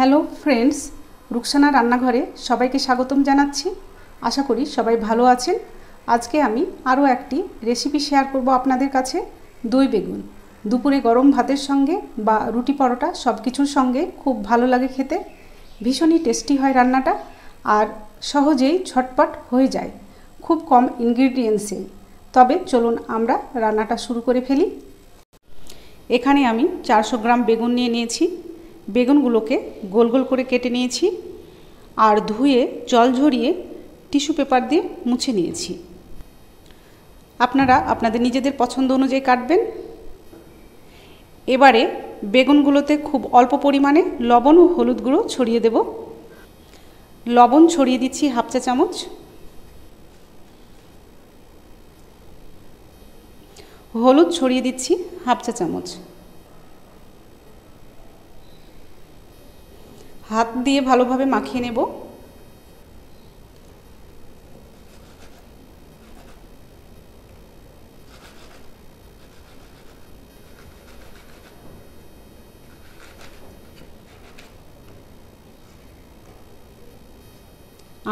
Hello friends, Rukhsana রান্নাঘরে সবাইকে স্বাগতম জানাচ্ছি। আশা করি সবাই ভালো আছেন। আজকে আমি আরও একটি রেসিপি শেয়ার করব আপনাদের কাছে। দই বেগুন দুপুরে গরম ভাতের সঙ্গে বা রুটি পরোটা সব কিছুর সঙ্গে খুব ভালো লাগে খেতে। ভীষণই টেস্টি হয় রান্নাটা, আর সহজেই ঝটপট হয়ে যায়, খুব কম ইনগ্রিডিয়েন্টসে। তবে চলুন আমরা রান্নাটা শুরু করে ফেলি। এখানে আমি 400 গ্রাম বেগুন নিয়েছি। বেগুনগুলোকে গোল গোল করে কেটে নিয়েছি আর ধুয়ে জল ঝরিয়ে টিস্যু পেপার দিয়ে মুছে নিয়েছি। আপনারা আপনাদের নিজেদের পছন্দ অনুযায়ী কাটবেন। এবারে বেগুনগুলোতে খুব অল্প পরিমাণে লবণ ও হলুদ গুঁড়ো ছড়িয়ে দেব। লবণ ছড়িয়ে দিচ্ছি হাফ চা চামচ, হলুদ ছড়িয়ে দিচ্ছি হাফ চা চামচ। হাত দিয়ে ভালোভাবে মাখিয়ে নেব।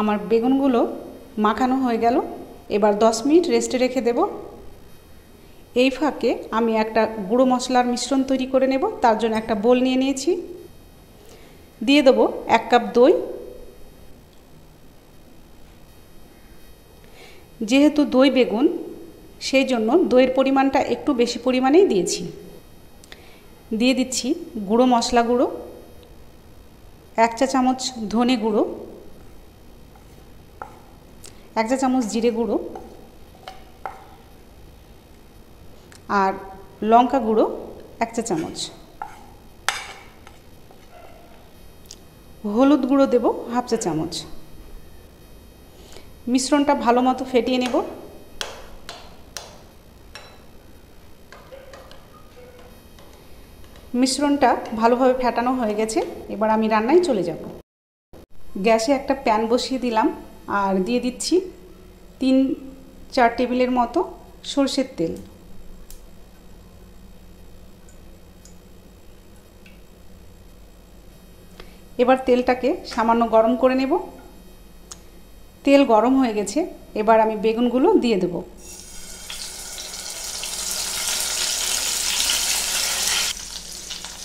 আমার বেগুনগুলো মাখানো হয়ে গেল। এবার 10 মিনিট রেস্টে রেখে দেব। এই ফাঁকে আমি একটা গুঁড়ো মশলার মিশ্রণ তৈরি করে নেব। তার জন্য একটা বোল নিয়ে নিয়েছি। দিয়ে দেবো 1 কাপ দই। যেহেতু দই বেগুন, সেই জন্য দইয়ের পরিমাণটা একটু বেশি পরিমাণেই দিয়েছি। দিয়ে দিচ্ছি গুঁড়ো মশলা গুঁড়ো, 1 চা চামচ ধনে গুঁড়ো, 1 চা চামচ জিরে গুঁড়ো আর লঙ্কা গুঁড়ো 1 চা চামচ। হলুদ গুঁড়ো দেব হাফ চা চামচ। মিশ্রণটা ভালো মতো ফেটিয়ে নেব। মিশ্রণটা ভালোভাবে ফেটানো হয়ে গেছে। এবার আমি রান্নায় চলে যাব। গ্যাসে একটা প্যান বসিয়ে দিলাম আর দিয়ে দিচ্ছি 3-4 টেবিলের মতো সরষের তেল। এবার তেলটাকে সামান্য গরম করে নেব। তেল গরম হয়ে গেছে। এবার আমি বেগুনগুলো দিয়ে দেব।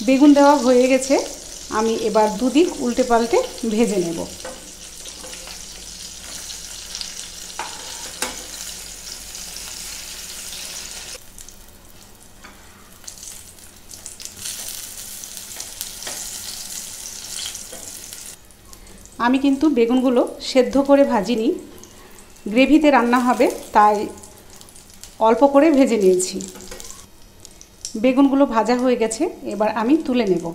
বেগুন দেওয়া হয়ে গেছে। আমি এবার দুদিক উল্টে পাল্টে ভেজে নেব। আমি কিন্তু বেগুনগুলো সেদ্ধ করে ভাজিনি, গ্রেভিতে রান্না হবে, তাই অল্প করে ভেজে নিয়েছি। বেগুনগুলো ভাজা হয়ে গেছে। এবার আমি তুলে নেব।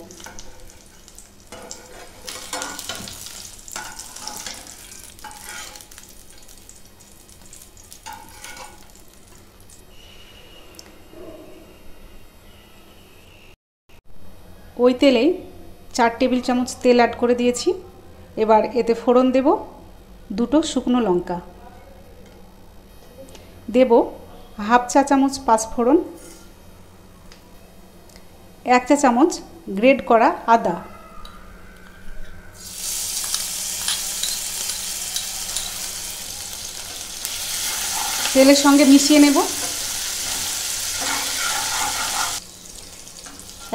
ওই তেলেই 4 টেবিল চামচ তেল অ্যাড করে দিয়েছি। এবার এতে ফোড়ন দেব 2টো শুকনো লঙ্কা, দেব হাফ চা চামচ পাঁচফোড়ন, 1 চা চামচ গ্রেট করা আদা, তেলের সঙ্গে মিশিয়ে নেব।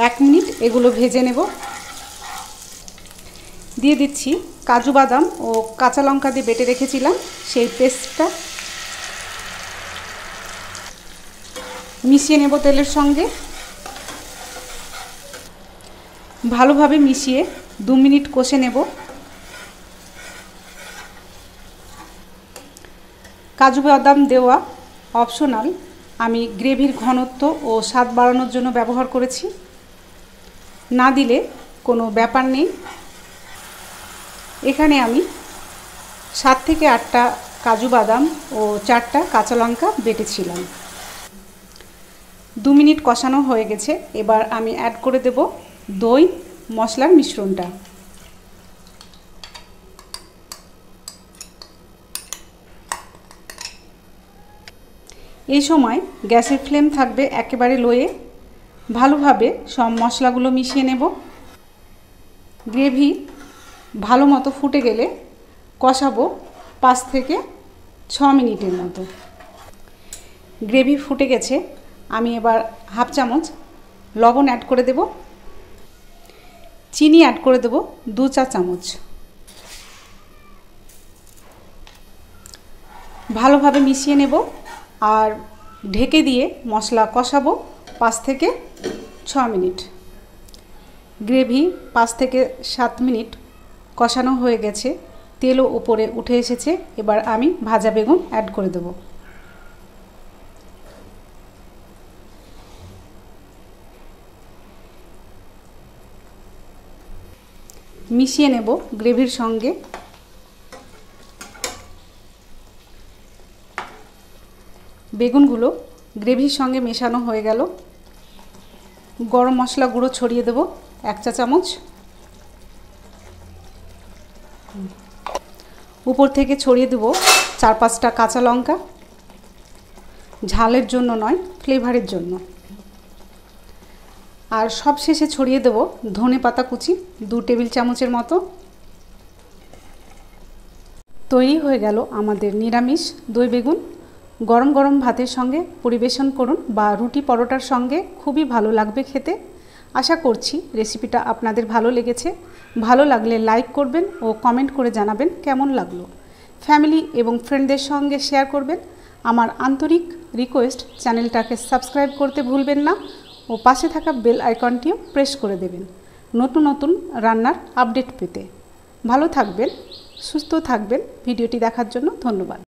1 মিনিট এগুলো ভেজে নেব। দিয়ে দিচ্ছি কাজু বাদাম ও কাঁচা লঙ্কা দিয়ে বেটে রেখেছিলাম, সেই পেস্টটা মিশিয়ে নেব তেলের সঙ্গে। ভালোভাবে মিশিয়ে 2 মিনিট কষে নেব। কাজু বাদাম দেওয়া অপশনাল, আমি গ্রেভির ঘনত্ব ও স্বাদ বাড়ানোর জন্য ব্যবহার করেছি। না দিলে কোনো ব্যাপার নেই। এখানে আমি 7 থেকে 8টা কাজু বাদাম ও 4টা কাঁচা লঙ্কা বেটেছিলাম। 2 মিনিট কষানো হয়ে গেছে। এবার আমি অ্যাড করে দেব দই মশলার মিশ্রণটা। এই সময় গ্যাসের ফ্লেম থাকবে একেবারে লোয়ে। ভালোভাবে সব মশলাগুলো মিশিয়ে নেব। গ্রেভি ভালো মতো ফুটে গেলে কষাবো 5 থেকে 6 মিনিটের মতো। গ্রেভি ফুটে গেছে, আমি এবার হাফ চামচ লবণ অ্যাড করে দেব, চিনি অ্যাড করে দেব 2 চা চামচ। ভালোভাবে মিশিয়ে নেব আর ঢেকে দিয়ে মশলা কষাবো 5 থেকে 6 মিনিট। গ্রেভি 5 থেকে 7 মিনিট কষানো হয়ে গেছে, তেলও উপরে উঠে এসেছে। এবার আমি ভাজা বেগুন অ্যাড করে দেব। মিশিয়ে নেব গ্রেভির সঙ্গে। বেগুনগুলো গ্রেভির সঙ্গে মেশানো হয়ে গেল। গরম মশলা গুঁড়ো ছড়িয়ে দেব 1 চা চামচ। উপর থেকে ছড়িয়ে দেব 4-5টা কাঁচা লঙ্কা, ঝালের জন্য নয়, ফ্লেভারের জন্য। আর সব শেষে ছড়িয়ে দেব ধনেপাতা কুচি 2 টেবিল চামচের মতো। তৈরি হয়ে গেল আমাদের নিরামিষ দই বেগুন। গরম গরম ভাতের সঙ্গে পরিবেশন করুন বা রুটি পরোটার সঙ্গে খুবই ভালো লাগবে খেতে। আশা করছি রেসিপিটা আপনাদের ভালো লেগেছে। ভালো লাগলে লাইক করবেন ও কমেন্ট করে জানাবেন কেমন লাগলো। ফ্যামিলি এবং ফ্রেন্ডদের সঙ্গে শেয়ার করবেন। আমার আন্তরিক রিকোয়েস্ট, চ্যানেলটাকে সাবস্ক্রাইব করতে ভুলবেন না ও পাশে থাকা বেল আইকনটিও প্রেস করে দেবেন নতুন নতুন রান্নার আপডেট পেতে। ভালো থাকবেন, সুস্থ থাকবেন। ভিডিওটি দেখার জন্য ধন্যবাদ।